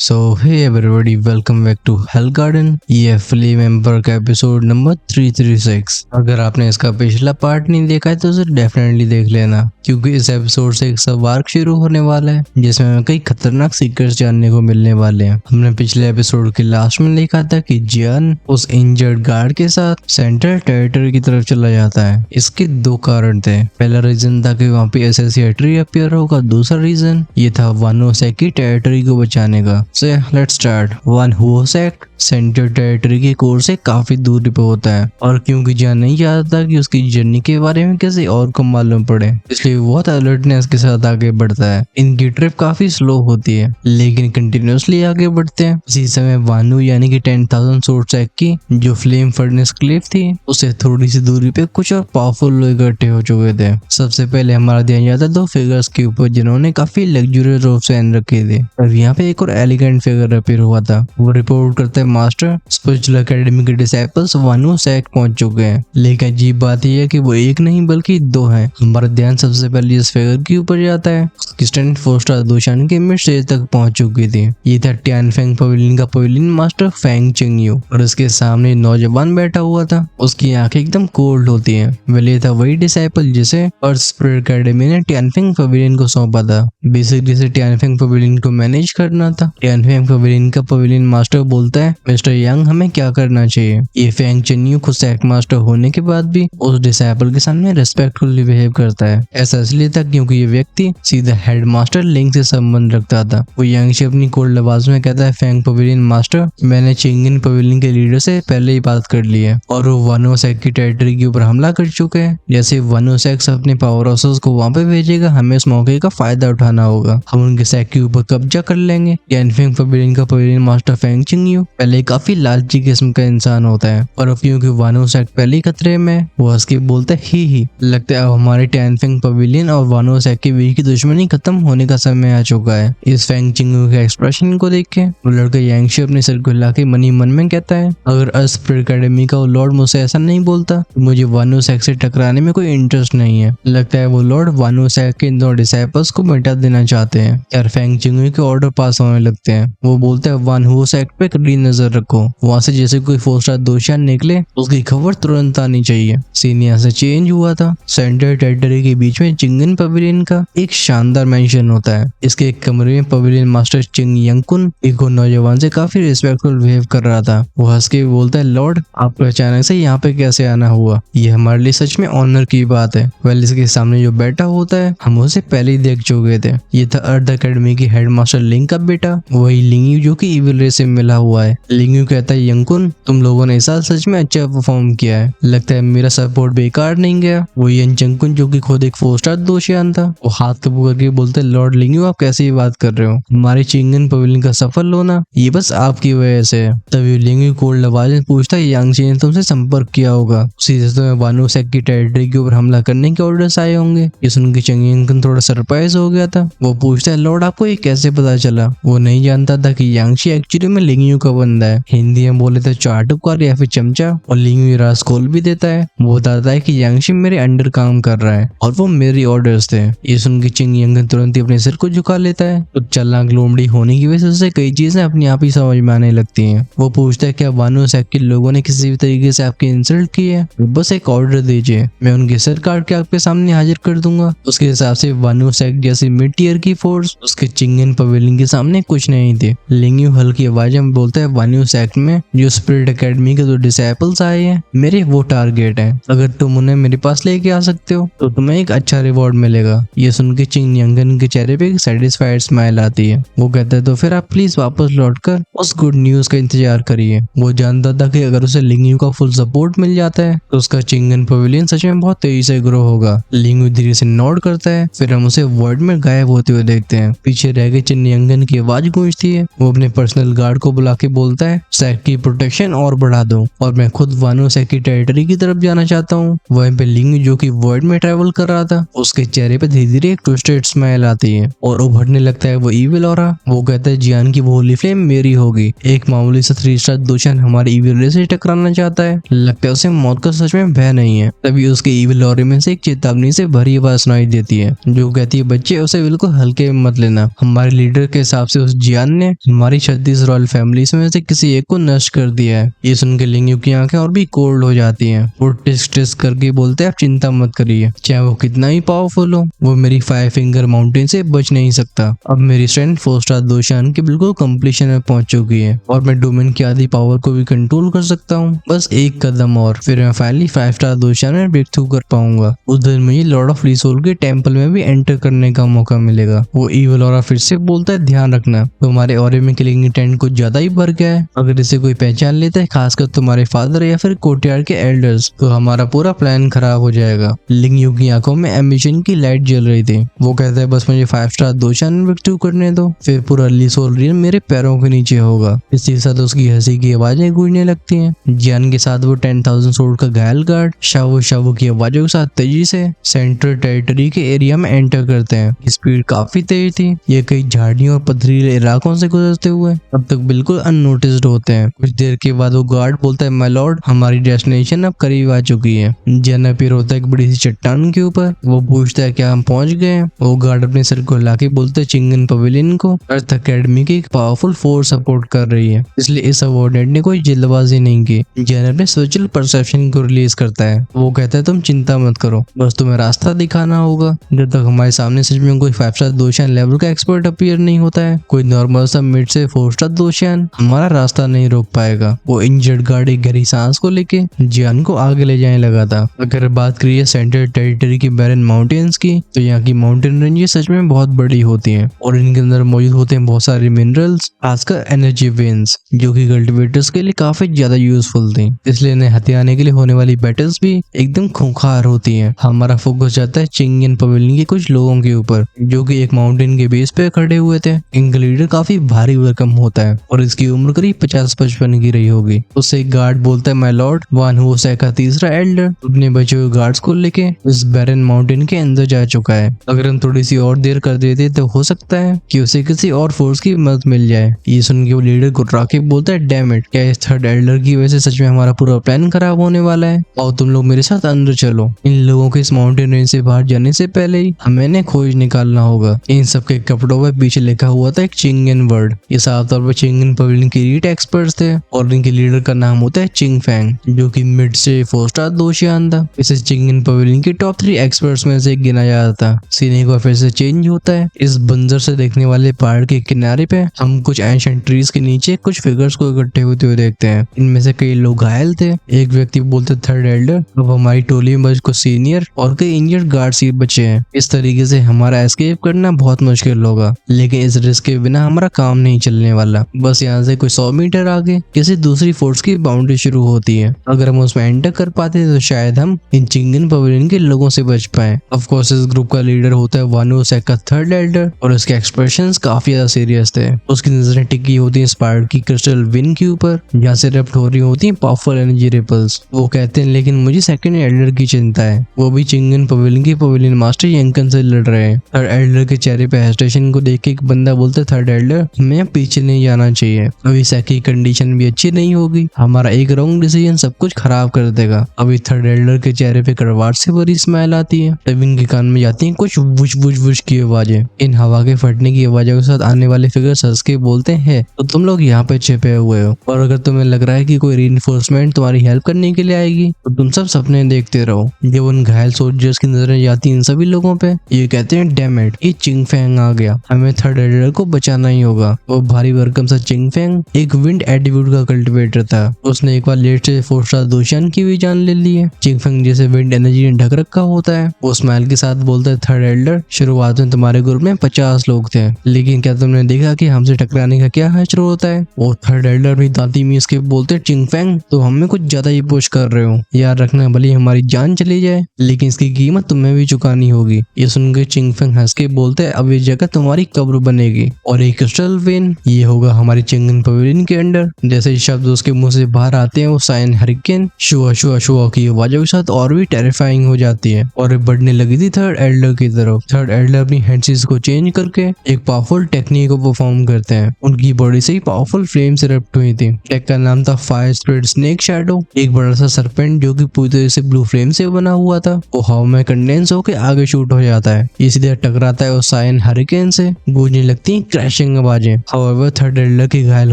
So hey everybody, welcome back to Hell Garden. ये film एम्पर का एपिसोड नंबर 336। अगर आपने इसका पिछला पार्ट नहीं देखा है तो उसे डेफिनेटली देख लेना, क्योंकि इस एपिसोड से एक सब आर्क शुरू होने वाला है जिसमें हमें कई खतरनाक सीक्रेट्स जानने को मिलने वाले हैं। हमने पिछले एपिसोड के लास्ट में देखा था कि जियान उस इंजर्ड गार्ड के साथ सेंट्रल टेरिटरी की तरफ चला जाता है। इसके दो कारण थे। पहला रीजन था कि वहाँ पे एसोसिएटरी अपीयर होगा, दूसरा रीजन ये था वानो सेकी टेरिटरी को बचाने का। So yeah, let's start. One हुओसेक central territory के कोर से काफी दूरी पे होता है, और क्योंकि जान नहीं चाहता कि उसकी जर्नी के बारे में किसी और को मालूम पड़े, इसलिए बहुत अलर्टनेस के साथ आगे बढ़ता है। इनकी ट्रिप काफी स्लो होती है लेकिन कंटिन्यूसली आगे बढ़ते हैं। इसी समय वानु यानी कि 10,000 सोर्सेक की जो फ्लेम फर्नेस क्लिफ थी उससे थोड़ी सी दूरी पे कुछ और पावरफुल लोग इकट्ठे हो चुके थे। सबसे पहले हमारा ध्यान जाता है दो फिगर्स के ऊपर जिन्होंने काफी लग्जरियस रोब पहन रखे थे, और यहाँ पे एक और एलिगेंट फिगर अपीयर हुआ था। वो रिपोर्ट करते हैं मास्टर स्पिरिचुअल एकेडमी के डिसाइपल्स वानु सेक्ट पहुंच चुके हैं। लेकिन अजीब बात यह है कि वो एक नहीं बल्कि दो हैं। हमारा ध्यान सबसे पहले इस फिगर के ऊपर जाता है। स्टैंड 4 दोशान के मिड स्टेज तक पहुंच चुकी थी। ये था टियानफेंग पवेलियन का पवेलियन मास्टर फेंग चिंगयू, और उसके सामने नौजवान बैठा हुआ था। उसकी आंखें एकदम कोल्ड होती हैं। ये था वही डिसाइपल जिसे अर्थ स्पिरिट एकेडमी ने टियानफेंग पवेलियन को सौंपा था। बेसिकली से टियानफेंग पवेलियन को मैनेज करना था। टियानफेंग पवेलियन का पवेलियन मास्टर बोलता है, मिस्टर यंग हमें क्या करना चाहिए। ये फेंग चिंगयू खुद सेक्ट मास्टर होने के बाद भी उस डिसाइपल के सामने रिस्पेक्टफुली बिहेव करता है। ऐसा इसलिए था क्योंकि ये व्यक्ति सीधा हेड मास्टर लिंक से संबंध रखता था। वो यंग से अपनी कोल्ड आवाज में कहता है, फेंग पवेलियन मास्टर, मैंने चिंगन पवेलियन के लीडर से पहले ही बात कर ली है और वो वानो सेक की टेरिटरी के ऊपर हमला कर चुके हैं। जैसे वानो सेक्स अपने पावर हाउसेस को वहां पे भेजेगा, हमें इस मौके का फायदा उठाना होगा। हम उनके सेक के ऊपर कब्जा कर लेंगे। टियानफेंग पवेलियन का पवेलियन मास्टर फेंग चिंगयू पहले काफी लालची किस्म का इंसान होता है, और अब क्योंकि वानो सेक पहले ही खतरे में, वो हंस के बोलता है, ही लगता है अब हमारे टियानफेंग पवेलियन और वानो सेक के बीच की दुश्मनी खत्म होने का समय आ चुका है। इस फेंग चिंगयू के एक्सप्रेशन को देख के वो लड़का यांगशी अपने सर को हिला के मनी मन में कहता है, अगर स्पिरिट एकेडमी का वो लॉर्ड मुझसे ऐसा नहीं बोलता तो मुझे वानो सेक से टकराने में कोई इंटरेस्ट नहीं है। लगता है वो लॉर्ड वानो सेक के इन दो डिसाइपल्स को मिटा देना चाहते हैं। यार फेंग चिंगयू के ऑर्डर पास होने लगते हैं। वो बोलते हैं, वन हु सेक पे कड़ी नजर रखो। वहां से जैसे कोई 4 दोषियां निकले उसकी खबर तुरंत आनी चाहिए। सीन यहाँ से चेंज हुआ था। सेंट्रल टेरिटरी के बीच में चिंगन पवेलियन का एक शानदार मेंशन होता है। इसके एक कमरे में पवेलियन मास्टर चिंग यंगकुन एक नौजवान से काफी रिस्पेक्टफुल बिहेव कर रहा था। वो हंस के बोलता है, लॉर्ड आपको अचानक से यहाँ पे कैसे आना हुआ। ये हमारे लिए सच में ऑनर की बात है। वेल इसके सामने जो बैठा होता है हम उसे पहले ही देख चुके थे। ये था अर्थ एकेडमी की हेडमास्टर लिंग का बेटा, वही लिंगयू जो कि इविल रे से मिला हुआ है। लिंगयू कहता है, यंगकुन तुम लोगों ने इस साल सच में अच्छा परफॉर्म किया है। लगता है मेरा सपोर्ट बेकार नहीं गया। वो यंगकुन जो कि खुद एक 4 दोषियान था, वो हाथ कबू करके बोलते, लॉर्ड लिंगयू आप कैसे ये बात कर रहे हो। हमारे चिंगन पवेलियन का सफल होना ये बस आपकी वजह से है। तभी लिंगयू कोल्ड आवाज में पूछता है, यांगशी ने तुमसे संपर्क किया होगा, उसी से तुम्हें वानो सेक की टेरिटरी के ऊपर हमला करने के ऑर्डर्स आए होंगे। ये सुन के चिंग यंगकुन थोड़ा सरप्राइज हो गया था। वो पूछता है, लॉर्ड आपको ये कैसे पता चला। वो नहीं जानता था कि यांगशी एक्चुअली में लिंगयू का बंदा है। हिंदी में बोले तो चाटुकार या फिर चमचा, और लिंगयू राज खोल भी देता है। वो बताता है कि यांगशी मेरे अंडर काम कर रहा है और वो मेरी ऑर्डर्स थे। ये सुन के चिंग यंगकुन तुरंत ही अपने सिर को झुका लेता है। तो चालाक लोमड़ी होने की वजह से कई चीजें अपने आप ही समझ में आने लगती हैं। वो पूछता है, क्या वानो सेक के लोगों ने किसी भी तरीके से आपकी इंसल्ट की है। बस एक ऑर्डर दीजिए, मैं उनके सर काट के आपके सामने हाजिर कर दूंगा। उसके हिसाब से वानो सेक जैसी मिड टियर की फोर्स उसके चिंगन पवेलियन के सामने कुछ नहीं थी। लिंगयू हल्की आवाज में बोलता है, वानो सेक में जो स्पिरिट एकेडमी के 2 डिसाइपल्स आए हैं मेरे वो टारगेट है। अगर तुम उन्हें मेरे पास लेके आ सकते हो तो तुम्हें एक अच्छा रिवॉर्ड मिलेगा। ये सुन के चिंग यंगकुन के चेहरे पे एक सेटिस्फाइड स्माइल आती है। वो कहता है, तो फिर आप प्लीज वापस लौटकर उस गुड न्यूज का इंतजार करिए। वो जानता था कि अगर उसे लिंगयू का फुल सपोर्ट मिल जाता है तो उसका चिंगन पवेलियन सच में बहुत तेजी से ग्रो होगा। लिंगयू धीरे से नोड करता है। फिर हम उसे वर्ड में गायब होते हुए देखते हैं। पीछे रह गए चिंग यंगकुन की आवाज गूंजती है। वो अपने पर्सनल गार्ड को बुला के बोलता है, सेक की प्रोटेक्शन और बढ़ा दो और मैं खुद वानो सेक की टेरिटरी की तरफ जाना चाहता हूँ। वहीं पे लिंगयू जो कि वर्ड में ट्रेवल कर रहा था उसके चेहरे पे धीरे धीरे एक ट्विस्टेड स्माइल आती है और उभरने लगता है वो इविल ऑरा। वो कहता है, जियान की वो होली फ्लेम मेरी होगी। एक मामूली सा 3 स्टार दोषियान हमारे इविल रे से टकराना चाहता है। लगता है उसे मौत का सच में भय नहीं है। तभी उसके इविल ऑरे में से एक चेतावनी से भरी आवाज सुनाई देती है जो कहती है, बच्चे उसे बिल्कुल हल्के में मत लेना। हमारे लीडर के हिसाब से उस जियान ने हमारी 36 रॉयल फैमिलीज में से किसी एक को नष्ट कर दिया है। ये सुन के लिंग यू की आंखें और भी कोल्ड हो जाती हैं। वो टेस्ट करके बोलते हैं आप चिंता मत करिए, चाहे वो कितना ही पावरफुल हो, वो मेरी 5 फिंगर माउंटेन से बच नहीं सकता। अब मेरी स्ट्रेंथ 4 स्टार दोशान की बिल्कुल कंप्लीशन में पहुंच चुकी है और मैं डोमेन की आधी पावर को भी कंट्रोल कर सकता हूँ। बस एक कदम और फिर मैं फाइनली 5 स्टार दोशान में ब्रेक थ्रू कर पाऊंगा। उस दिन मुझे लॉर्ड ऑफ लीसोल के टेंपल में भी एंटर करने का मौका मिलेगा। वो ईवल ऑरा फिर से बोलता है ध्यान रखना तुम्हारे ऑरे में किलिंग इंटेंट कुछ ज्यादा ही भर गया है। अगर इसे कोई पहचान लेता है, खासकर तुम्हारे फादर या फिर कोर्टयार्ड के एल्डर्स, तो हमारा पूरा प्लान खराब हो जाएगा। लिंग यू की आंखों में एम्बिशन की लाइट जल रही थी। वो कहता है बस मुझे 5 स्टार दोशान में ब्रेक थ्रू करने दो, फिर पूरा लीसोल रीजन मेरे पैरों के नीचे होगा। इसी के साथ उसकी हंसी की आवाजें गूंजने लगती हैं। जियान के साथ वो 10,000 सोल्ड का घायल गार्ड शावो शावो की आवाजों के साथ तेजी से सेंट्रल टेरिटरी के एरिया में एंटर करते हैं। स्पीड काफी तेज थी। ये कई झाड़ियों और पथरीले इलाकों से गुजरते हुए अब तक बिल्कुल अननोटिस्ड होते हैं। कुछ देर के बाद वो गार्ड बोलता है माय लॉर्ड हमारी डेस्टिनेशन अब करीब आ चुकी है। जियान अपीयर होता है एक बड़ी सी चट्टान के ऊपर। वो पूछता है क्या हम पहुंच गए? वो गार्ड अपने सर को हिला के बोलते है चिंगन पवेलियन को अर्थ अकेडमी की एक पावरफुल फोर्स सपोर्ट कर रही है, इसलिए इस सबऑर्डिनेट ने कोई जल्दबाजी नहीं की। जियान अपने स्पिरिचुअल परसेप्शन को रिलीज करता है। वो कहता है तुम चिंता मत करो, बस तुम्हें रास्ता दिखाना होगा। जब तक हमारे सामने सच में कोई 5 स्टार दोशान लेवल का एक्सपर्ट अपीयर नहीं होता है, कोई नॉर्मल सा मिड से 4 स्टार दोशान हमारा रास्ता नहीं रोक पाएगा। वो इंजर्ड गार्ड एक गहरी सांस को लेके जियान को आगे ले जाने लगा था। अगर बात करिए सेंट्रल टेरिटरी की बैरन माउंटेन्स की, तो यहाँ की माउंटेन रेंजेस सच में बहुत बड़ी होती हैं और इनके अंदर मौजूद होते हैं बहुत सारे मिनरल्स, खासकर एनर्जी वेन्स, जो कि कल्टिवेटर्स के लिए काफी ज्यादा यूजफुल थी। इसलिए इन्हें हथियाने के लिए होने वाली बैटल्स भी एकदम खूंखार होती हैं। हमारा फोकस जाता है चिंगन पवेलियन के कुछ लोगों के ऊपर, जो कि एक माउंटेन के बेस पे खड़े हुए थे। इनका लीडर काफी भारी भरकम होता है और इसकी उम्र करीब 50-55 की रही होगी। उससे एक गार्ड बोलता है माय लॉर्ड वान होसा का तीसरा एल्डर अपने बचे हुए गार्ड्स को लेके इस बैरन माउंटेन के अंदर जा चुका है। अगर हम थोड़ी सी और देर कर देते तो हो सकता है कि उसे किसी और फोर्स की मदद मिल जाए। ये सुन के वो लीडर गुर्रा के बोलता है डैम इट, क्या इस थर्ड एल्डर की वजह से सच में हमारा पूरा प्लान खराब होने वाला है और तुम लोग मेरे साथ अंदर चलो। इन लोगों के इस माउंटेन रेंज से बाहर जाने से पहले ही हमें इन्हें खोज निकालना होगा। इन सबके कपड़ों पर पीछे लिखा हुआ था एक चिंगन वर्ड। ये साफ तौर पर चिंगन पवेलियन के रीट एक्सपर्ट्स थे और इनके लीडर का नाम होता है चिंग फैंग, जो कि मिड से 4 स्टार दोशियान था। इसे चिंगन पवेलियन के टॉप 3 एक्सपर्ट्स में से गिना जाता था। सीन एक बार फिर से चेंज होता है। इस बंजर से देखने वाले पहाड़ के किनारे पे हम कुछ एंशिएंट ट्रीज के नीचे कुछ फिगर्स को इकट्ठे होते हुए देखते हैं। इनमें से कई लोग घायल थे। एक व्यक्ति बोलते थर्ड एल्डर अब हमारी टोली में बस कुछ सीनियर और कई इंजर्ड गार्ड्स ही बचे हैं। इस तरीके से हमारा एस्केप करना बहुत मुश्किल होगा, लेकिन इस रिस्क के बिना हमारा काम नहीं चलने वाला। बस यहाँ से कुछ 100 मीटर आगे किसी दूसरी फोर्स की बाउंड्री शुरू होती है। अगर हम उसमें एंटर कर पाते तो शायद हम इन चिंगन पवेलियन के लोगों से बच पाए। ऑफ कोर्स इस ग्रुप का लीडर होता है वानो सेक का थर्ड एल्डर और उसके एक्सप्रेशंस काफी ज्यादा सीरियस थे। उसकी नजरें टिकी होती है स्पार्क की क्रिस्टल विन के ऊपर, जहाँ से रिफ्ट हो रही होती है पावरफुल एनर्जी रिपल्स। वो कहते हैं लेकिन मुझे सेकंड एल्डर की चिंता है, वो भी चिंगन पवेलियन के पवेलियन मास्टर यंकन से लड़ रहे हैं। थर्ड एल्डर के चेहरे पे हेजिटेशन को देख के एक बंदा बोलता है थर्ड एल्डर हमें पीछे नहीं जाना चाहिए, अभी सेक की कंडीशन भी अच्छी नहीं होगी, हमारा एक रॉन्ग डिसीजन सब कुछ खराब कर देगा। अभी थर्ड एल्डर के चेहरे पे कड़वाहट से भरी स्माइल आती है। तब इनके कान में जाती है कुछ वुश वुश वुश की आवाजें। इन हवा के फटने की आवाजों के साथ आने वाले फिगर हंस के बोलते हैं तो तुम लोग यहाँ पे छिपे हुए हो और अगर तुम्हें लग रहा है कि कोई रीइंफोर्समेंट तुम्हारी हेल्प करने के लिए आएगी तो तुम सब सपने देखते रहो। जब उन घायल सोल्जर्स की नजरें जाती इन सभी लोगों पे, ये कहते हैं डैम इट, ये चिंग फैंग आ गया, हमें थर्ड एल्डर को बचाना ही होगा। वो भारी भरकम सा चिंग फैंग एक विंड एटीट्यूड का कल्टिवेटर था। उसने एक बार लेट से 4 स्टार दोशियान की भी जान ले ली है। चिंग फैंग जैसे विंड एनर्जी ने ढक रखा होता है। वो स्माइल के साथ बोलता है थर्ड एल्डर शुरुआत में तुम्हारे ग्रुप में 50 लोग थे, लेकिन क्या तुमने देखा कि हमसे टकराने का क्या हश्र होता है? वो थर्ड एल्डर भी दांती मीस के बोलते चिंग फैंग तो हमें कुछ ज्यादा ही पुश कर रहे हो, याद रखना भले हमारी जान चली जाए लेकिन इसकी कीमत तुम्हें भी चुकानी होगी। ये सुनकर चिंग फैंग हंस के बोलते हैं अब इस जगह तुम्हारी कब्र बनेगी और एक क्रिस्टल वेन ये होगा हमारी चिंगन पवेलियन के अंडर। जैसे शब्द उसके मुंह से बाहर आते हैं वो साइन हरिकेन शुआ शुआ शुआ की आवाजों के साथ और भी टेरिफाइंग हो जाती है और बढ़ने लगी थी थर्ड एल्डर की तरफ। थर्ड एल्डर अपनी हैंडसीज को चेंज करके एक पावरफुल टेक्निक को परफॉर्म करते हैं। उनकी बॉडी से ही पावरफुल फ्लेम्स इरप्ट हुई थी। टेक का नाम था फायर स्पिरिट स्नेक शैडो। एक बड़ा सा सरपेंट जो कि पूरी तरह से ब्लू फ्लेम से बना हुआ था, वो हवा में कंडेंस होकर आगे शूट हो जाता है। ये सीधे टकराता है उस साइन हरिकेन से, गूंजने लगती है क्रैशिंग क्रशिंग आवाजें। हाउएवर थर्ड एल्डर के घायल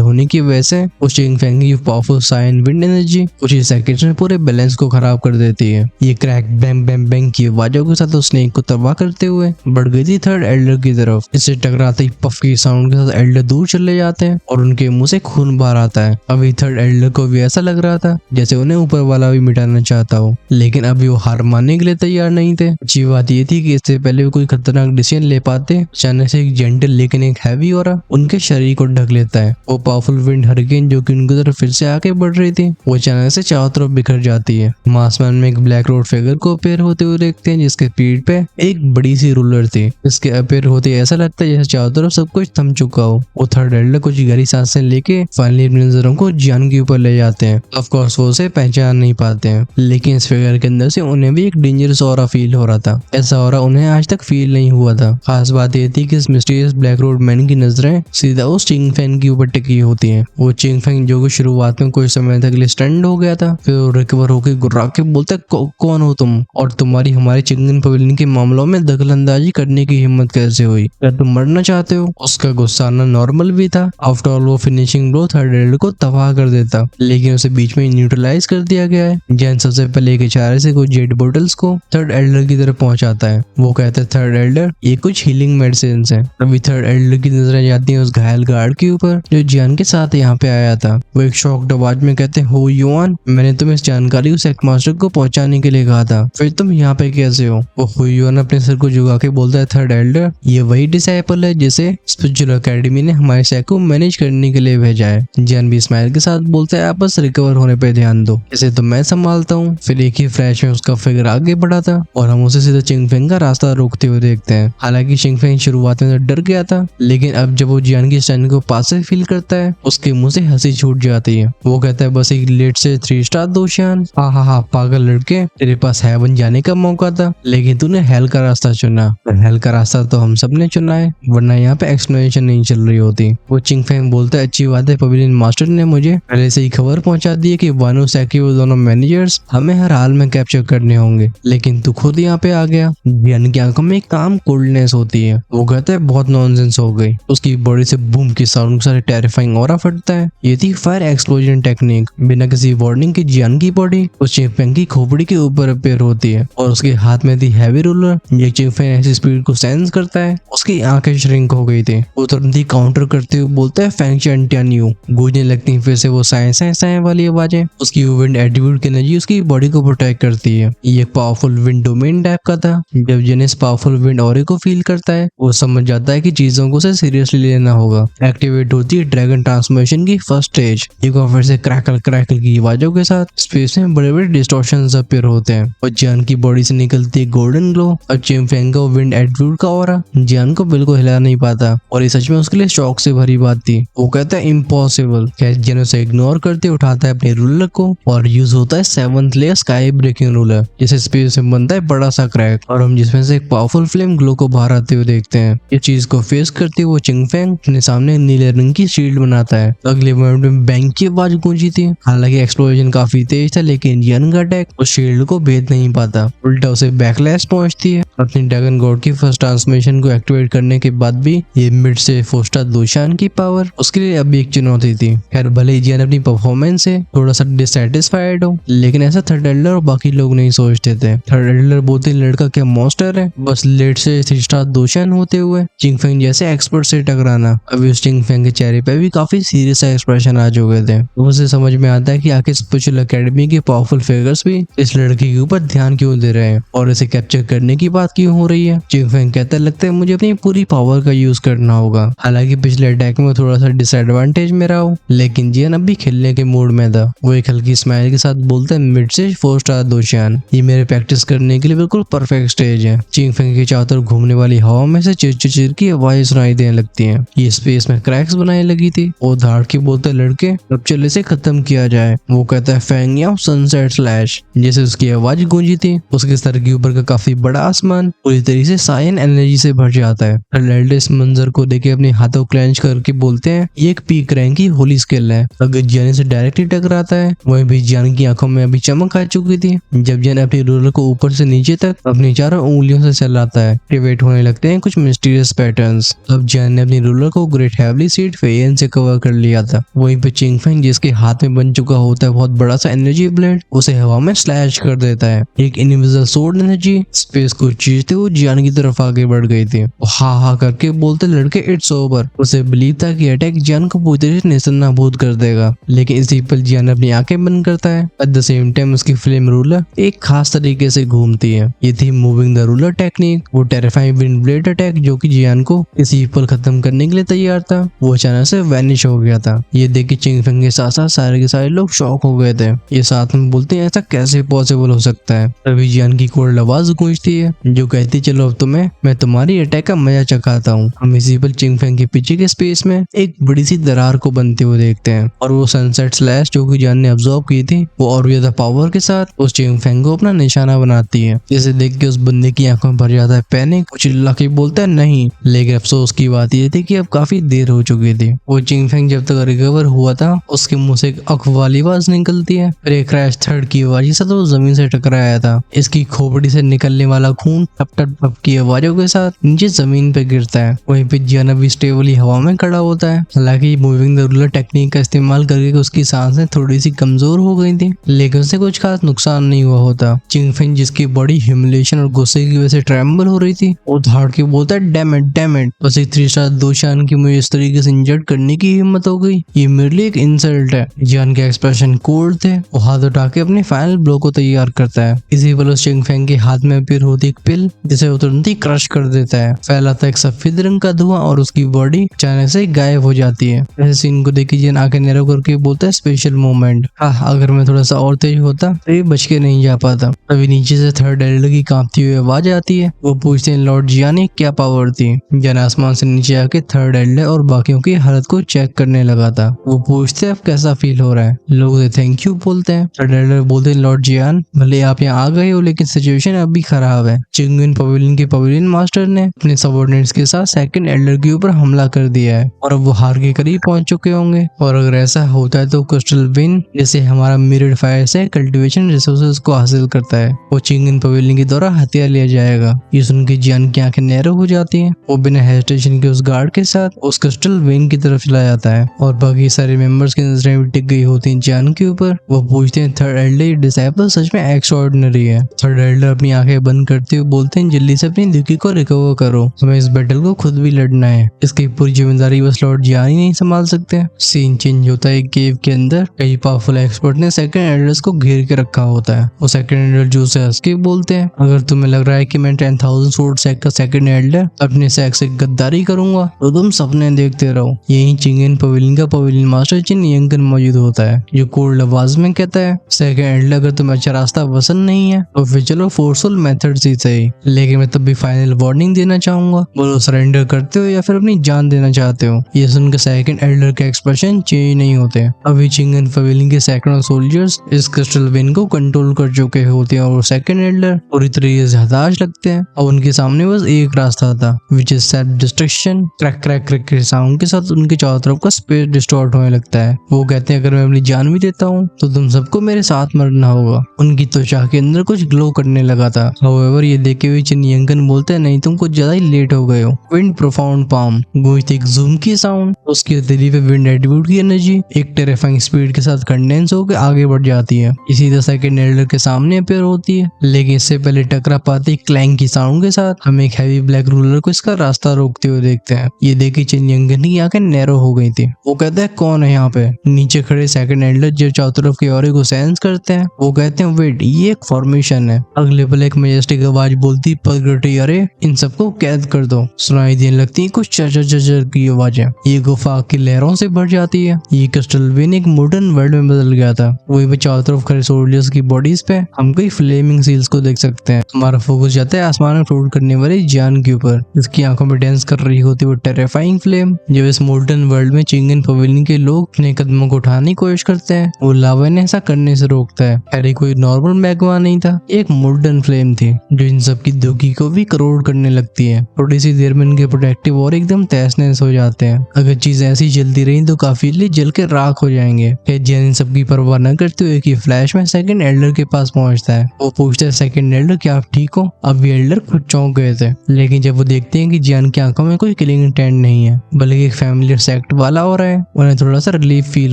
होने की वजह से उस चिंग फेंग की पावरफुल साइन विंड एनर्जी कुछ ही सेकंड्स में पूरे बैलेंस को खराब कर देती है। ये क्रैक बैंग बैंग बैंग की आवाजों के साथ उस स्नेक को तबाह करते हुए बढ़ गई थी थर्ड एल्डर की तरफ। इससे टकराते ही पफ की साउंड के साथ एल्डर दूर चले जाते हैं और उनके मुंह से खून बाहर आता है। अभी थर्ड एल्डर को भी ऐसा लग रहा था जैसे उन्हें ऊपर वाला भी मिटाना चाहता हो, लेकिन अभी वो हार मानने के लिए तैयार नहीं थे। अच्छी बात ये थी कि इससे पहले वो कोई खतरनाक डिसीजन ले पाते, अचानक से एक जेंटल लेकिन एक हैवी ऑरा उनके शरीर को ढक लेता है। वो पावरफुल विंड हरिकेन जो कि उनकी तरफ फिर से आके बढ़ रही थी, वो अचानक से चारों तरफ बिखर जाती है। मासमैन में एक ब्लैक रोड फिगर को अपेयर होते हुए देखते हैं जिसके पीठ पे एक बड़ी सी रूलर थी। इसके अपेयर होते ऐसा लगता है जैसे चारों तरफ सब कुछ थम चुका हो। वो थर्ड एल्डर कुछ गहरी सांसें लेके फाइनली अपनी नजरों को जियान के ऊपर ले जाते हैं। ऑफ कोर्स वो उसे पहचान नहीं पाते हैं, लेकिन इस फिगर के अंदर से उन्हें भी एक डेंजरस ऑरा फील हो रहा था। ऐसा ऑरा उन्हें आज तक फील नहीं हुआ था। खास बात ये थी कि इस मिस्टीरियस ब्लैक रोड मैन की नजरें सीधा उस चिंग फेंग के ऊपर टिकी होती हैं। वो चिंग फेंग जो कि शुरुआत में कुछ समय तक स्टंड हो गया था, फिर वो रिकवर होकर गुर्रा के बोलता है कौन हो तुम और तुम्हारी हमारे चिंगन पवेलियन के मामलों में दखलंदाजी करने की हिम्मत कैसे हुई? क्या तुम मरना चाहते हो? उसका गुस्सा आना नॉर्मल भी था। आफ्टर ऑल वो फिनिशिंग ब्लो थर्ड एल्डर को तबाह कर देता, लेकिन उसे बीच में न्यूट्रलाइज कर दिया गया है। जैन सबसे पहले एक इशारे से कुछ जेड बोटल्स को थर्ड एल्डर की तरफ पहुंचाता है। वो कहता है थर्ड एल्डर ये कुछ हीलिंग मेडिसिन है। अभी थर्ड एल्डर की नजरें जाती है उस घायल गार्ड के ऊपर जो जियान के साथ यहाँ पे आया था। वो एक शॉक्ड आवाज में कहते हैं हो युआन, मैंने तुम्हें इस जानकारी उस हेडमास्टर को पहुंचाने के लिए कहा था, फिर तुम यहाँ पे कैसे हो? वो हुयुआन अपने सर को झुका के बोलता है थर्ड एल्डर ये वही डिसाइपल है जिसे स्पिरिचुअल एकेडमी ने हमारे सैक को मैनेज करने के लिए भेजा है। जियान भी स्माइल के साथ बोलता है आप बस रिकवर होने पे ध्यान दो, इसे तो मैं संभालता हूँ। फिर एक ही फ्लैश में उसका फिगर आगे बढ़ा था और हम उसे सीधा चिंग फेंग का रास्ता रोकते हुए देखते हैं। हालांकि चिंग फेंग शुरुआत में तो डर गया था, लेकिन अब जब वो जियान की स्टैंड को पास से फील करता है उसके मुंह से हंसी छूट जाती है। वो कहता है बस एक लेट से 3 स्टार दोशियान, हा पागल लड़के, तेरे पास हेवन जाने का मौका था लेकिन तूने हेल का रास्ता चुना। हेल का रास्ता तो हम सब ने चुना है, वरना यहाँ पे एक्सप्लेनेशन नहीं चल रही होती। वो चिंग फेंग बोलता है अच्छी बात है, पवेलियन मास्टर ने मुझे पहले से ही खबर पहुंचा दी है कि वानो सैकी वो दोनों मैनेजर्स हमें हर हाल में कैप्चर करने होंगे, लेकिन तू खुद यहाँ पे आ गया। जियान की आंखों में एक काम कोल्डनेस होती है। वो कहता है बहुत नॉनसेंस हो गई। उसकी बॉडी से बूम की साउंड के साथ टेरिफाइंग ऑरा फटता है। ये थी फायर एक्सप्लोजन टेक्निक। बिना किसी वार्निंग के जियान की बॉडी उस चिंग फेंग की खोपड़ी के ऊपर अपेयर होती है और उसके हाथ में थी हैवी रूलर। ये चिंग फेंग ऐसी स्पीड को सेंस करता है, उसकी आंखें श्रिंक हो गई थी। वो तुरंत ही काउंटर करते हुए बोलता है फैंग चैंटियान्यू। गूंजने लगती फिर से वो साए वाली आवाजें। उसकी विंड एटीट्यूड की एनर्जी उसकी बॉडी को प्रोटेक्ट करती है। ये पावरफुल विंड डोमेन टाइप का था। जब जेनिस पावरफुल विंड ऑरे को फील करता है वो समझ जाता है कि चीजों को उसे सीरियसली लेना होगा। एक्टिवेट होती है ड्रैगन ट्रांसफॉर्मेशन की फर्स्ट स्टेज। एक बार फिर से क्रैकल की आवाजों के साथ स्पेस में बड़े बड़े डिस्टॉर्शंस अपीयर होते हैं और जियान की बॉडी से निकलती है गोल्डन ग्लो और चिंग फेंग का विंड एटीट्यूड का ऑरा जियान को बिल्कुल हिला नहीं पाता और ये सच में उसके लिए शौक से भरी बात थी। वो कहता है इम्पॉसिबल। जियान उसे इग्नोर करते उठाता है अपने रूलर को और यूज होता है 7th layer sky breaking ruler, जिसे स्पेस में बनता है बड़ा सा क्रैक और हम जिसमें से एक पावरफुल फ्लेम ग्लो को बाहर आते हुए देखते हैं। ये चीज को फेस करते हुए चिंग फेंग अपने सामने नीले रंग की शील्ड बनाता है। अगले मोमेंट में बैंग की आवाज गूंजी थी। हालांकि एक्सप्लोजन काफी तेज था, लेकिन जियान का अटैक उस शील्ड को भेद नहीं पाता, उल्टा उसे बैकलैश पहुंचती है। अपनी ड्रैगन गॉड की फर्स्ट ट्रांसफॉर्मेशन को एक्टिवेट करने के बाद भी ये मिड से 4 स्टार दोशान की पावर उसके लिए अभी एक चुनौती थी। खैर भले ही जियान अपनी परफॉर्मेंस से थोड़ा सा डिससैटिस्फाइड हो, लेकिन ऐसा थर्ड एल्डर और बाकी लोग नहीं सोचते थे। थर्ड एल्डर बोलते लड़का क्या मॉन्स्टर है, बस लेट से 3 स्टार दोशान होते हुए चिंग फेंग जैसे एक्सपर्ट से टकराना। अभी उस चिंग फेंग के चेहरे पे भी काफी सीरियस एक्सप्रेशन आ चुके थे। तो उसे समझ में आता है कि आखिर स्पिरिचुअल एकेडमी के पावरफुल फिगर्स भी इस लड़के के ऊपर ध्यान क्यों दे रहे हैं और इसे कैप्चर करने की बात क्यों हो रही है। चिंग फेंग कहता है लगता है मुझे अपनी पूरी पावर का यूज करना होगा। हालांकि पिछले अटैक में थोड़ा सा डिसएडवांटेज में रहा हो, लेकिन जियान अब भी खेलने के मूड में था। वो एक हल्की स्माइल के साथ बोलता है मिड से 4 स्टार दोशान, ये मेरे प्रैक्टिस करने के लिए बिल्कुल परफेक्ट स्टेज है। चिंग फेंग के चारों तरफ घूमने वाली हवा में से चिर की आवाजें सुनाई देने लगती हैं। ये स्पेस में क्रैक्स बनाने लगी थी। वो धाड़ के बोलते लड़के अब चले से खत्म किया जाए। वो कहता है फैंग या सनसेट स्लैश। जैसे उसकी आवाज गूंजी थी उसके सर के ऊपर का काफी बड़ा आसमान पूरी तरीके से साइन एनर्जी से भर जाता है। लैल्डे इस मंजर को देखे अपने हाथों क्लेंच करके बोलते हैं ये एक पीक रैंक की होली स्किल है। अगर जियान से डायरेक्टली टकराता है वहीं भी जियान की आंखों में अभी चमक आ चुकी थी। जब जियान अपनी रूलर को ऊपर से नीचे तक अपनी चारों उंगलियों से चलाता है एक्टिवेट होने लगते हैं कुछ मिस्टीरियस पैटर्न्स। अब जियान जियान ने अपनी रूलर को ग्रेट हेवली सीड फेयन से कवर कर लिया था। वहीं पे चिंगफेंग जिसके हाथ में बन चुका होता है बहुत बड़ा सा एनर्जी ब्लेड, उसे हवा में स्लैश कर देता है। एक इनविजिबल सोर्ड एनर्जी स्पेस को चीरते हुए जियान की तरफ आगे बढ़ गई थी। हा करके बोलते लड़के इट्स ओवर। उसे बिलीव था कि अटैक जियान को पूरी तरह से नेस्तनाबूद कर देगा, लेकिन इसी पल जियान अपनी आंखें बंद करता है। एट द सेम टाइम उसकी फ्लेम रूलर एक खास तरीके से घूमती है। ये थी मूविंग द रूलर टेक्निक, वो टेरिफाइंग विंड ब्लेड अटैक जो कि जियान को इसी पल खत्म करने के लिए तैयार था, वो अचानक से वैनिश हो गया था। ये देख के चिंगफेंग के साथ साथ सारे के सारे लोग शॉक हो गए थे। ये साथ में बोलते हैं ऐसा कैसे पॉसिबल हो सकता है। तभी जियान की कोल्ड आवाज गूंजती है जो कहती चलो अब मैं तुम्हारी अटैक का मजा चखाता हूँ। हम इसी पल चिंगफेंग के पीछे के स्पेस में एक बड़ी सी दरार को बनते हुए देखते हैं और वो सनसेट स्लैश जो कि जियान ने ऑब्जर्व की थी वो और ज्यादा पावर के साथ उस चिंगफेंग को अपना निशाना बनाती है। जिसे देख के उस बंदे की आंखों में भर जाता है पैनिक, वो चिल्ला के बोलता है नहीं। लेकिन अफसोस की बात ये थी कि अब काफी देर हो चुकी थी। वो चिंगफेंग जब तक रिकवर हुआ था उसके मुंह से एक अख वाली आवाज निकलती है, फिर एक क्रैश थर्ड की आवाज से तो जमीन से टकराया था। इसकी खोपड़ी से निकलने वाला खून टप टप टप की आवाजों के साथ नीचे जमीन पे गिरता है। वहीं पे जियान अभी स्टेबली हवा में खड़ा होता है। हालांकि मूविंग द रूलर टेक्निक का इस्तेमाल करके उसकी सांसें थोड़ी सी कमजोर हो गई थी, लेकिन उसे कुछ खास नुकसान नहीं हुआ होता। चिंगफेंग जिसकी बॉडी ह्यूमिलेशन और गुस्से की वजह से ट्रेम्बल हो रही थी, वो धाड़ के बोलता है डैम इट। बस एक 3 स्टार दोशान की मुझे इस तरीके से इंजर्ड करने की हिम्मत हो गई, ये मेरे लिए एक इंसल्ट है। जियान के एक्सप्रेशन कोल्ड थे। वो हाथ उठा के अपने फाइनल ब्लो को तैयार करता है। इसी पल उस चिंगफेंग के हाथ में अपीयर होती एक पिल जिसे वो तुरंत ही क्रश कर देता है। फैलाता एक सफेद रंग का धुआं और उसकी बॉडी अचानक से गायब हो जाती है। ऐसे सीन को देख जियान आंखें नैरो करके बोलता है स्पेशल मोमेंट। अगर मैं थोड़ा सा और तेज होता तो ये बच के नहीं जा पाता। तभी नीचे से थर्ड एल्डर की कांपती हुई आवाज आती है। वो पूछते हैं लॉर्ड जियान ने क्या पावर थी। जियान आसमान से नीचे आके थर्ड एल्डर और बाकियों की हालत को चेक करने लगा था। वो पूछते हैं अब कैसा फील हो रहा है। लोग उसे थैंक यू बोलते हैं। थर्ड एल्डर बोलते हैं लॉर्ड जियान भले आप यहाँ आ गए हो लेकिन सिचुएशन अभी खराब है। चिंगविन पवेलियन के पवेलियन मास्टर ने अपने सबऑर्डिनेट्स के साथ सेकंड एल्डर के ऊपर हमला कर दिया है और अब वो हार के करीब पहुंच चुके होंगे। और अगर ऐसा होता है तो क्रिस्टल विन जैसे हमारा मिरर्ड फायर से कल्टीवेशन रिसोर्सेज को हासिल करता है, वो चिंगविन पवेलियन के द्वारा हत्या लिया जाएगा। ये सुन के जियान की आंखें नैरो हो जाती हैं। वो बिना हेजिटेशन के उस गार्ड के साथ उस क्रिस्टल वेन की तरफ चला जाता है और बाकी सारे मेंबर्स की नजरें भी टिक गई होती हैं जियान के ऊपर। वो पूछते हैं थर्ड एल्डर डिसाइपल सच में एक्स्ट्राऑर्डिनरी है। थर्ड एल्डर अपनी आंखें बंद करते हुए बोलते हैं जल्दी से अपनी दुखी को रिकवर करो, हमें इस बैटल को खुद भी लड़ना है। इसकी पूरी जिम्मेदारी बस लॉर्ड जियान ही नहीं संभाल सकते। सीन चेंज होता है केव के अंदर। कई पावरफुल एक्सपर्ट ने सेकंड एल्डर्स को घेर के रखा होता है। वो सेकंड एल्डर जो से हंस के बोलते हैं अगर तुम्हें लग रहा है कि मैं 10,000 सोर्ड सेक का सेकंड एल्डर अपने सेक से गद्दारी करूंगा तो तुम सपने देखते रहो। यही चिंगविन पवेलियन का पवेलियन मास्टर चिन यंगन मौजूद होता है जो कोल्ड आवाज में कहता है सेकंड एल्डर अगर तुम्हें अच्छा रास्ता पसंद नहीं है तो फिर चलो फोर्सफुल मेथड से सही, लेकिन मैं तब भी फाइनल वार्निंग देना चाहूंगा, बोलो सरेंडर करते हो या फिर अपनी जान देना चाहते हो। ये सुनकर सेकंड एल्डर के एक्सप्रेशन चेंज नहीं होते। अभी चिंगविन पवेलियन के सैकड़ों सोल्जर्स इस क्रिस्टल वेन को कंट्रोल कर चुके होते हैं और सेकंड एल्डर पूरी तरीके से हताश लगते हैं और उनके सामने बस एक रास्ता था which is self destruction. Crack crack crack के साउंड के साथ उनके चारों तरफ का स्पेस डिस्टॉर्ट होने लगता है। वो कहते हैं अगर मैं अपनी जान भी देता हूँ तो तुम सबको मेरे साथ मरना होगा। उनकी त्वचा के अंदर कुछ ग्लो करने लगा था। हाउएवर ये देखे हुए चिन यंगन बोलते हैं नहीं तुम कुछ ज्यादा ही लेट हो गए हो। विंड प्रोफाउंड पाम गूंजती एक जूम की साउंड, उसकी दिल्ली पे विंड एट्रीब्यूट की एनर्जी एक टेरिफाइंग स्पीड के साथ कंडेंस होकर आगे बढ़ जाती है। इसी तरह सेकंड एल्डर के सामने अपेयर होती है, लेकिन इससे पहले टकरा पाती क्लैंग की साउंड के साथ हम एक हैवी ब्लैक रूलर को इसका रास्ता रोकते हुए देखते हैं। ये देखी चिन यंगन की आंखें नैरो हो गई थी। वो कहता है कौन है यहाँ पे। नीचे खड़े सेकंड एल्डर जो चारों तरफ के ऑरे को सेंस करते हैं वो कहते हैं वेट ये एक फॉर्मेशन है। अगले पल एक मैजेस्टिक आवाज बोलती प्रगति अरे इन सबको कैद कर दो। सुनाई देने लगती है कुछ चरचर चरचर की आवाजें। ये गुफा की लहरों से भर जाती है। ये क्रिस्टल वेन एक मॉडर्न वर्ल्ड में बदल गया था। वही पे चारों तरफ खड़े सोल्जर्स की बॉडीज पे हम कई फ्लेमिंग सील्स को देख सकते हैं। हमारा फोकस जाता है आसमान में फ्लोट करने वाले जियान के ऊपर। इसकी आंखों में डांस कर रही होती वो टेरिफाइंग फ्लेम। जब इस मॉडर्न वर्ल्ड में चिंगविन पवेलियन के लोग अपने कदमों को उठाने की कोशिश करते हैं वो लावा ने ऐसा करने से रोकता है। हैरी कोई नॉर्मल मैग्मा नहीं था, एक मॉडर्न फ्लेम थी जो इन सब की दुखी को भी करोड़ करने लगती है। थोड़ी सी देर में इनके प्रोटेक्टिव और एकदम तहस नहस हो जाते हैं। अगर चीज ऐसी जलती रही तो काफी जल के राख हो जाएंगे। जियान इन सब की परवाह न करते हुए कि फ्लैश में सेकंड एल्डर के पास पहुंचता है। वो पूछता है सेकंड एल्डर क्या आप ठीक हो। अब ये एल्डर खुद चौंक गए थे, लेकिन जब वो देखते हैं कि जियान की आंखों में कोई किलिंग इंटेंट नहीं है बल्कि एक फैमिलियर सेक्ट वाला हो रहा है। उन्हें थोड़ा सा रिलीफ फील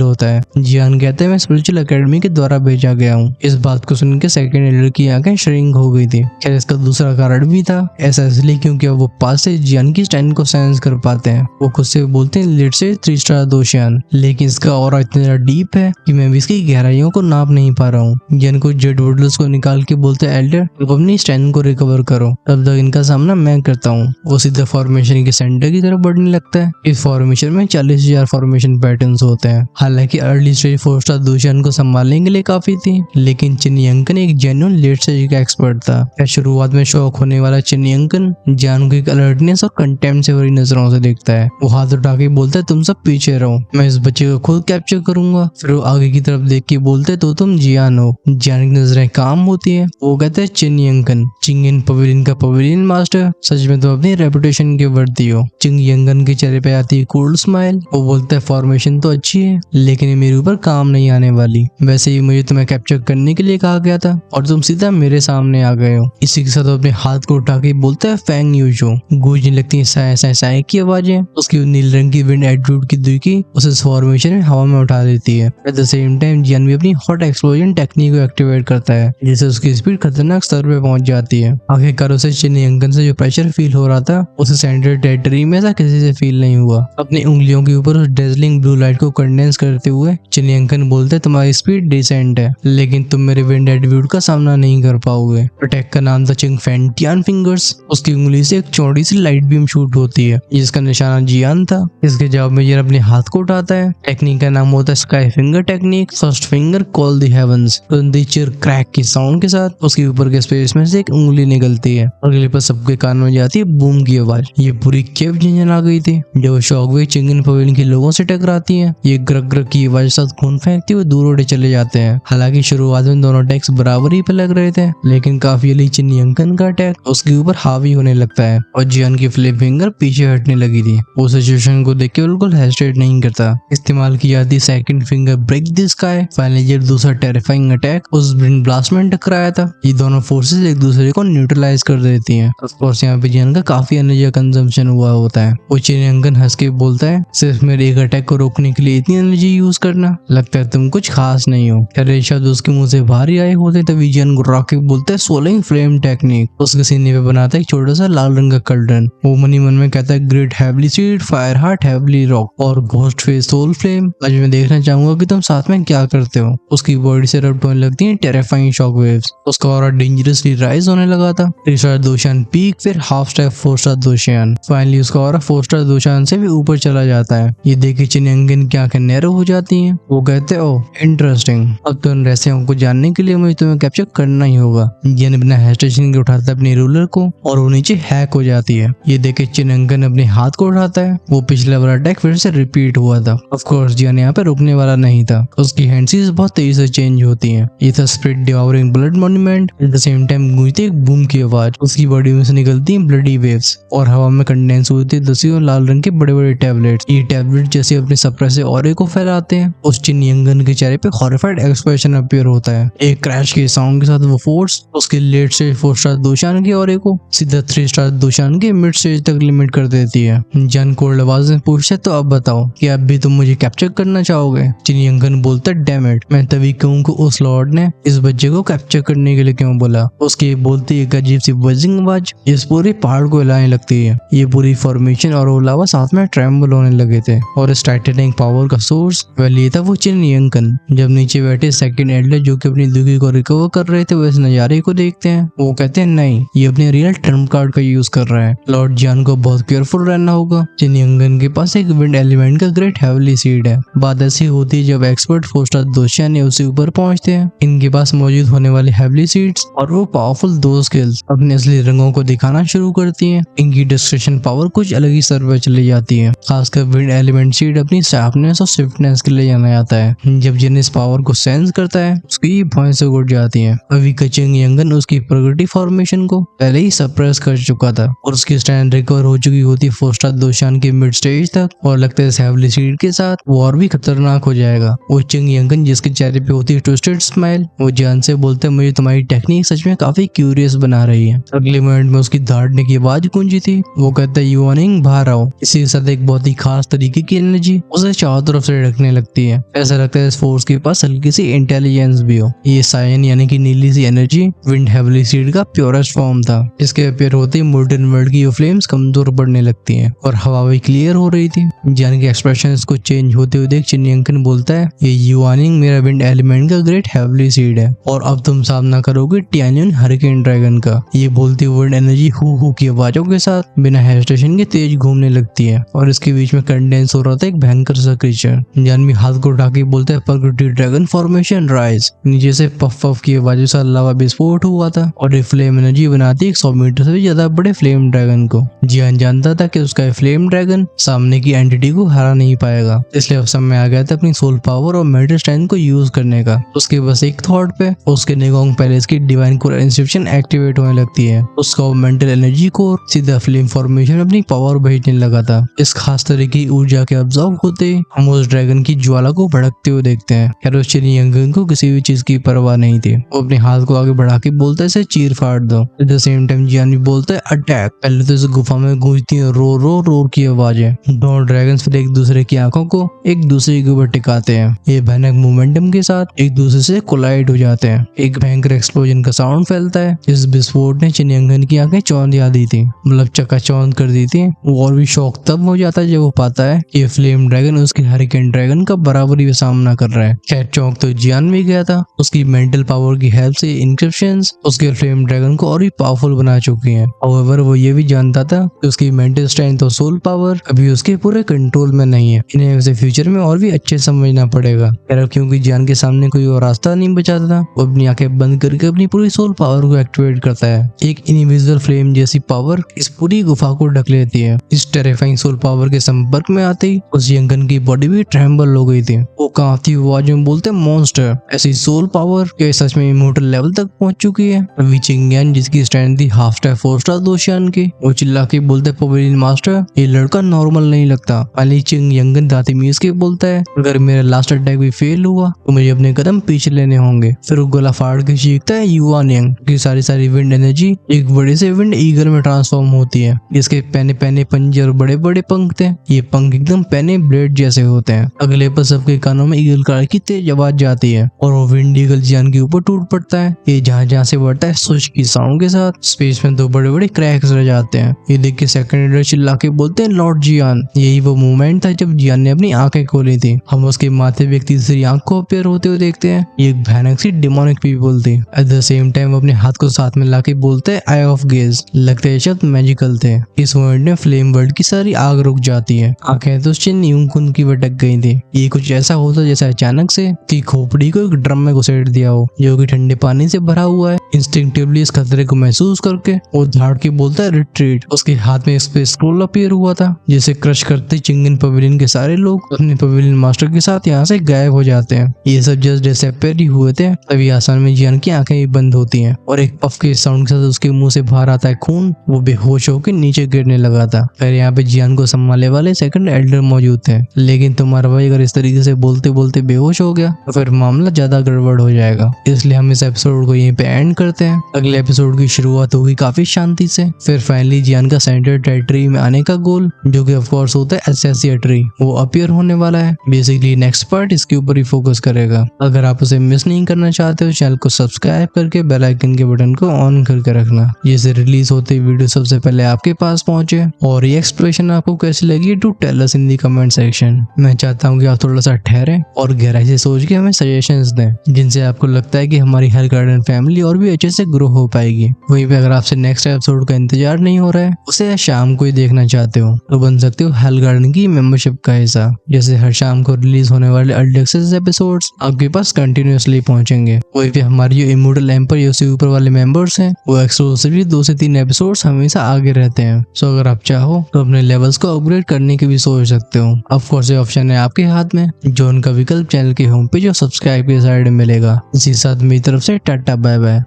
होता है। जियान कहते हैं मैं स्पिरिचुअल एकेडमी के द्वारा भेजा गया हूँ। इस बात को सुन के सेकंड एल्डर की आंखें श्रिंक हो गई थी। खैर इसका दूसरा कारण भी था, ऐसा इसलिए क्योंकि अब वो पास से जियान की स्ट्रेंथ को सेंस कर पाते हैं। वो खुद से बोलते हैं लेट से 3 स्टार दोशियान, लेकिन इसका ऑरा इतना ज्यादा डीप है कि मैं भी इसकी गहराइयों को नाप नहीं पा रहा हूँ। जियान को जेड वुडल्स को निकाल के बोलते हैं एल्डर अब अपनी स्ट्रेंथ को रिकवर करो, तब तक इनका सामना मैं करता हूँ। वो सीधा फॉर्मेशन के सेंटर की तरफ बढ़ने लगता है। इस फॉर्मेशन में 40,000 फॉर्मेशन पैटर्न्स होते हैं। हालांकि अर्ली स्टेज 4 स्टार दोशियान को संभालने के लिए काफी थी, लेकिन चिनी अंकन एक जेन्युइन लेट स्टेज का एक्सपर्ट था। शुरुआत में शौक होने वाला चिनी अंकन जियान को एक अलर्टनेस और कंटेम्प्ट से भरी नजरों से देखता है। वो हाथ उठा के बोलता है तुम सब पीछे रहो, मैं इस बच्चे को खुद कैप्चर करूंगा। फिर वो आगे की तरफ देख के बोलते तो तुम जियान हो। जियान की नजरें काम होती है। वो कहते हैं चिनी अंकन, चिंगिन पवेलियन का पवेलियन मास्टर, सच में तुम अपनी रेपुटेशन के वर्दी हो। चिंग यंगन के चेहरे पे आती है कूल स्माइल। वो बोलता है फॉर्मेशन तो अच्छी है लेकिन ये मेरे ऊपर काम नहीं आने वाली। वैसे ही मुझे तुम्हें कैप्चर करने के लिए कहा गया था और तुम सीधा मेरे सामने आ गए हो। इसी के साथ वो अपने हाथ को उठा के बोलता है फैंग यूजो। गूंजने लगती है साय साय साय की आवाजें। उसकी नील रंग की विंड एटीट्यूड की दुकी उसे फॉर्मेशन में हवा में उठा देती है। एट द सेम टाइम जियान भी अपनी हॉट एक्सप्लोजन टेक्निक को एक्टिवेट करता है, जिससे उसकी स्पीड खतरनाक स्तर पे पहुंच जाती है। आखिरकार उसे चिनी अंकन से जो प्रेशर फील हो रहा था उसे सेंट्रल टेरिटरी में ऐसा किसी से फील नहीं हुआ। अपनी उंगलियों के ऊपर उस डेजलिंग ब्लू लाइट को कंडेंस करते हुए चिनी अंकन बोलते तुम्हारी स्पीड डिसेंट है लेकिन तुम मेरे विंड एटीट्यूड का सामना नहीं कर पाओगे। अटैक का नाम था चिंग फैंटियन फिंगर्स। उसकी उंगली से एक चौड़ी सी लाइट बीम शूट होती है जिसका निशाना जियान था। इसके जवाब में जियान अपने हाथ को उठाता है। टेक्निक का नाम होता है sky finger technique. First finger call the heavens. चिर क्रैक की साउंड के साथ उसके ऊपर के स्पेस में से एक उंगली निकलती है और अगले पर सबके कान में जाती है बूम की आवाज। ये पूरी केव झंझन आ गई थी। जब शॉकवेव चिंगन पवेलियन के लोगों से टकराती है, ये ग्रग ग्रग की आवाज साथ खून फेंकते हुए दूर उड़े चले जाते हैं। हालांकि शुरुआत में दोनों अटैक्स बराबर ही पे लग रहे थे, लेकिन काफी अली चिनी अंकन का अटैक उसके ऊपर हावी होने लगता है और जियान की फ्लिप फिंगर पीछे हटने लगी थी। वो सिचुएशन को देख के बिल्कुल हेजिटेट नहीं करता। इस्तेमाल की जाती second finger break the sky. Finally जब दूसरा टेरिफाइंग अटैक उस विंड ब्लास्ट में टकराया था, ये दोनों फोर्सेस एक दूसरे को न्यूट्रलाइज कर देती हैं। ऑफ कोर्स यहाँ पे जियान का काफी एनर्जी कंजम्पशन हुआ होता है। वो चिनी अंकन हंस के बोलता है सिर्फ मेरे एक अटैक को रोकने के लिए इतनी एनर्जी यूज करना, लगता है तुम कुछ खास नहीं हो। खैर शब्द उसके मुंह से बाहर ही आए होते तभी जियान गुर्रा के बोलते हैं सोलिंग फ्लेम टेक्निक। उसके सीने पे बनाता है एक छोटा सा लाल रंग का कल्डन। वो मनी मन में कहता है great heavily seed, fire heart, heavily rock और घोस्ट फेस सोल फ्लेम। आज मैं देखना चाहूंगा कि तुम साथ में क्या करते हो। उसकी बॉडी से रब्ट होने लगती है टेरिफाइंग शॉक वेव्स। उसका ऑरा डेंजरसली राइज होने लगा था। 3 स्टार दोशियान पीक, फिर हाफ स्टेप 4 स्टार दोशियान। फाइनली उसका ऑरा 4 स्टार दोशियान से भी ऊपर चला जाता है। ये देख के चिनी अंकन की आंखें नैरो हो जाती हैं। वो कहते हैं ओह इंटरेस्टिंग, अब तो इन रहस्यों को जानने के लिए मुझे तुम्हें कैप्चर करना ही होगा। जियान बिना हेजिटेशन के उठाता है अपनी रूलर को और वो नीचे हैक हो जाती है। ये देख के चिनी अंकन अपने हाथ को उठाता है। वो पिछला वाला अटैक फिर से रिपीट हुआ था। ऑफ कोर्स जियान यहाँ पे रुकने वाला नहीं था। उसकी हैंडसीज बहुत तेजी से चेंज होती हैं। ये था spirit devouring blood monument. At the same time गूंजती एक बूम की आवाज। उसकी बॉडी में से निकलती हैं ब्लडी वेव्स और हवा में कंडेंस होती है 10 और लाल रंग के बड़े बड़े टैबलेट्स। ये टैबलेट जैसे अपने सप्रेसिव ऑरे को फैलाते हैं। उस चिनी अंकन के चेहरे पे हॉरिफाइड एक्सप्रेशन अपीयर होता है। एक क्रैश के साउंड के साथ वो फोर्स उसके लेट स्टेज 4 स्टार दोशियान के ऑरे को सीधा 3 स्टार दोशियान के मिड स्टेज तक लिमिट कर देती है। जन कोल्ड आवाज में पूछता है तो अब बताओ कि अब भी तुम मुझे कैप्चर करना चाहोगे। चिनी अंकन बोलता है डैम इट, मैं तभी कहूँ कि उस लॉर्ड ने इस बच्चे को कैप्चर करने के लिए क्यों बोला। उसकी बोलती एक अजीब सी बजिंग आवाज इस पूरे पहाड़ को हिलाने लगती है। ये पूरी फॉर्मेशन और ओलावा साथ में ट्रेम्बल होने लगे थे और इस टाइटेनिक पावर का सोर्स वह ये था वो चिनी अंकन। जब नीचे बैठे सेकंड एडलर जो कि अपनी दुखी को रिकवर कर रहे थे वो इस नजारे को देखते हैं। वो कहते हैं नहीं, ये अपने रियल ट्रम्प कार्ड का यूज कर रहा है। लॉर्ड जियान को बहुत केयरफुल रहना होगा। चिनी अंकन के पास एक विंड एलिमेंट का ग्रेट हैवली सीड है। बात ऐसी होती है जब एक्सपर्ट 4 स्टार दोशियान ने उसे ऊपर पहुंचते हैं। इनके पास मौजूद होने वाले हैवली सीड्स और वो पावरफुल 2 स्किल्स अपने असली रंगों को दिखाना शुरू करती हैं। इनकी डिस्क्रिप्शन पावर कुछ अलग ही स्तर पर चली जाती है। खासकर विंड एलिमेंट सीड अपनी शार्पनेस और स्विफ्टनेस के लिए जाना जाता है। जब जिन इस पावर को सेंस करता है उसकी भौं से उड़ जाती है। अभी चिंग यंगन उसकी प्रकृति फॉर्मेशन को पहले ही सप्रेस कर चुका था और उसकी स्ट्रेंथ रिकवर हो चुकी होती 4 स्टार दोशियान के मिड स्टेज तक और लगता है हैवली सीड के साथ वो और भी खतरनाक हो जाएगा। वो चिंग यंगन जिसके चेहरे पे होती है ट्विस्टेड स्माइल, वो जियान से बोलते हैं मुझे तुम्हारी टेक्निक सच में काफी क्यूरियस बना रही है। अगले मोमेंट में उसकी दहाड़ने की आवाज गूंजी थी। वो कहता है युआनिंग बाहर आओ। इसी के साथ एक बहुत ही खास तरीके की एनर्जी उसे चारों तरफ से ढकने लगती है। ऐसा लगता है इस फोर्स के पास हल्की सी इंटेलिजेंस भी हो। ये सायन यानी कि नीली सी एनर्जी विंड हेवली सीड का प्योरेस्ट फॉर्म था। इसके अपीयर होते ही मोल्टन वर्ल्ड की फ्लेम्स कमजोर पड़ने लगती हैं और हवा भी क्लियर हो रही थी। जियान के एक्सप्रेशन को चेंज होते हुए देख चिन्यंकन बोलता है, ये युआनिंग मेरा विंड एलिमेंट का ग्रेट हेवली सीड है और अब तुम सामना करोगे टियानियन हरिकेन ड्रैगन का। ये बोलती हुए विंड एनर्जी हु की आवाजों के साथ बिना हेजिटेशन के तेज घूमने लगती है और इसके बीच में कंडेंस हो रहा था एक भयंकर सा क्रीचर। जियान भी हाथ को उठा के बोलता है, प्रकृति ड्रैगन फॉर्मेशन राइज। नीचे से पफ पफ की आवाजों से लावा विस्फोट हुआ था और ये फ्लेम एनर्जी बनाती 100 मीटर से भी ज्यादा बड़े फ्लेम ड्रैगन को। जियान जानता था कि उसका फ्लेम ड्रैगन सामने की एंटिटी को हरा नहीं पाएगा, इसलिए अब समय आ गया था अपनी सोल पावर और मेंटल स्ट्रेंथ को यूज करने का। उसके बस एक थॉट पे उसके नेगोंग पैलेस की डिवाइन कोर इंस्क्रिप्शन एक्टिवेट होने लगती है। उसका मेंटल एनर्जी कोर सीधा फ्लेम फॉर्मेशन अपनी पावर भेजने लगा था। इस खास तरह की ऊर्जा के ऑब्जर्व होते हम उस ड्रैगन की ज्वाला को भड़कते हुए देखते हैं। चिन्यंकन को किसी भी चीज की परवाह नहीं थी। वो अपने हाथ को आगे बढ़ा के बोलता है, इसे चीर फाड़ दो। एट द सेम टाइम जियान भी बोलता है, अटैक। पहले तो इस गुफा में गूंजती है रो की आवाजें। दोनों ड्रैगन्स फिर एक दूसरे की आंखों को एक दूसरे के ऊपर टिकाते हैं। ये भयानक मोमेंटम के साथ एक दूसरे से कोलाइड हो जाते हैं। एक भयंकर एक्सप्लोजन का साउंड फैलता है। इस विस्फोट ने चिन्यंकन की आंखें चौंधिया दी थी, मतलब चकाचौंध कर दी थी। वो और भी शौक तब हो जाता है जब वो पाता है ये फ्लेम ड्रैगन उसके हरिकेन ड्रैगन का बराबरी में सामना कर रहा है। खैर चौंक तो जियान भी गया था। उसकी मेंटल पावर की हेल्प से इंक्रिप्शंस उसके फ्लेम ड्रैगन को और भी पावरफुल बना चुकी हैं। हाउएवर वो ये भी जानता था कि उसकी मेंटल स्ट्रेंथ और सोल पावर अभी उसके पूरे कंट्रोल में नहीं है। इन्हें उसे फ्यूचर में और भी अच्छे समझना पड़ेगा। क्योंकि जियान के सामने कोई और रास्ता नहीं बचा था, वो अपनी आंखें बंद करके अपनी पूरी सोल पावर को एक्टिवेट करता है। एक इनविजिबल फ्लेम जैसी पावर इस पूरी गुफा को ढक लेती है। इस टेरिफाइंग सोल पावर के संपर्क में आते ही उस यंगन की बॉडी भी ट्रेम्बल हो गई थी। वो कांपती आवाज में बोलते, मॉन्स्टर। ऐसी सोल पावर के सच में इमोर्टल लेवल तक पहुंच चुकी है। वी चिंगयान जिसकी स्ट्रेंथ थी हाफ स्टार 4 स्टार दोशियान की, वो चिल्ला के बोलते, पवेलियन मास्टर ये लड़का नॉर्मल नहीं लगता। अली चिंग यंगन दातिमीज के बोलता है, अगर मेरा लास्ट अटैक भी फेल हुआ तो मुझे अपने कदम पीछे लेने होंगे। फिर वो गला फाड़ के चीखता है, युआनिंग की सारी विंड एनर्जी एक बड़े से विंड ईगल में ट्रांसफॉर्म होती है। इसके पहने पहने पंजे और बड़े बड़े पंख थे। ये पंख एकदम पहने ब्लेड जैसे होते हैं। अगले पर सबके कानों में ईगल कार की तेज आवाज जाती है और वो विंड ईगल जियान के ऊपर टूट पड़ता है। ये जहाँ से बढ़ता है स्विच की साउंड के साथ स्पेस में 2 बड़े बड़े क्रैक्स रह जाते हैं। ये देख के सेकंड लीडर चिल्ला के बोलते हैं, लॉर्ड जियान। यही वो मोमेंट था जब जियान ने अपनी आंखें खोली थी। हम उसके माथे पे एक तीसरी आंख को अपीयर होते हुए देखते हैं। ये एक भयानक सी डिमोनिक पीपल थी। एट द सेम टाइम अपने हाथ को साथ में लाके बोलते हैं, आई ऑफ गेज। लगते हैं शब्द मैजिकल थे। इस मोमेंट में फ्लेम वर्ल्ड की सारी आग रुक जाती है। आंखें तो चिन्यंकन की भटक गई थी। ये कुछ ऐसा होता जैसे अचानक से की खोपड़ी को एक ड्रम में घुसेड़ दिया हो जो कि ठंडे पानी से भरा हुआ है। इंस्टिंक्टिवली इस खतरे को महसूस करके वो धाड़ के बोलता है, रिट्रीट। उसके हाथ में स्पेस स्क्रोल अपीयर हुआ था जिसे क्रश करते चिंगन पवेलियन के सारे लोग अपने पवेलियन मास्टर के साथ यहाँ से गायब हो जाते हैं। ये सब जस्ट डिसअपीयर ही हुए थे। तभी आसमान में जियान की आंखें भी बंद होती हैं और एक पफ के साउंड के साथ उसके मुंह से बाहर आता है खून। वो बेहोश होकर नीचे गिरने लगा था। फिर यहाँ पे जियान को संभालने वाले सेकंड एल्डर मौजूद थे, लेकिन तुम्हारा भाई अगर इस तरीके से बोलते बोलते बेहोश हो गया तो फिर मामला ज्यादा गड़बड़ हो जाएगा। इसलिए हम इस एपिसोड को यहीं पे एंड करते हैं। अगले एपिसोड की शुरुआत होगी काफी शांति से। फिर फाइनली जियान का सेंटर टेरिटरी में आने का गोल, जो कि ऑफ कोर्स होता है एसेसिएटरी, वो अपीयर होने वाला है। बेसिकली नेक्स्ट पार्ट इसके ऊपर ही फोकस करेगा। अगर आप उसे मिस नहीं करना चाहते हो चैनल को सब्सक्राइब करके बेल आइकन के बटन को ऑन करके रखना, जिससे रिलीज होते वीडियो सबसे पहले आपके पास पहुंचे। और ये एक्सप्रेशन आपको कैसी लगी to tell us in the comment section. मैं चाहता हूँ कि आप थोड़ा सा ठहरें और गहराई से सोच के हमें सजेशंस दें जिनसे आपको लगता है कि हमारी हर गार्डन फैमिली और भी अच्छे से ग्रो हो पाएगी। वहीं पे अगर आपसे नेक्स्ट एपिसोड का इंतजार नहीं हो रहा है, उसे शाम को ही देखना चाहते हो तो बन सकते हो हेल गार्डन की मेंबरशिप का हिस्सा। जैसे हर शाम को रिलीज होने वाले अर्ली एक्सेस एपिसोड्स आपके पास कंटिन्यूअसली पहुंचेंगे। वहीं पे हमारी जो इमोर्टल एम्पर या उससे ऊपर वाले मेंबर्स हैं वो एक्सक्लूसिवली 2 से 3 एपिसोड्स हमेशा आगे रहते हैं। सो अगर आप चाहो तो अपने लेवल्स को अपग्रेड करने की भी सोच सकते हो। ऑफ कोर्स ये ऑप्शन है आपके हाथ में, जो उनका विकल्प चैनल के होम पेज और सब्सक्राइब के साइड में मिलेगा। इसी साथ मेरी तरफ से टाटा बाय बाय।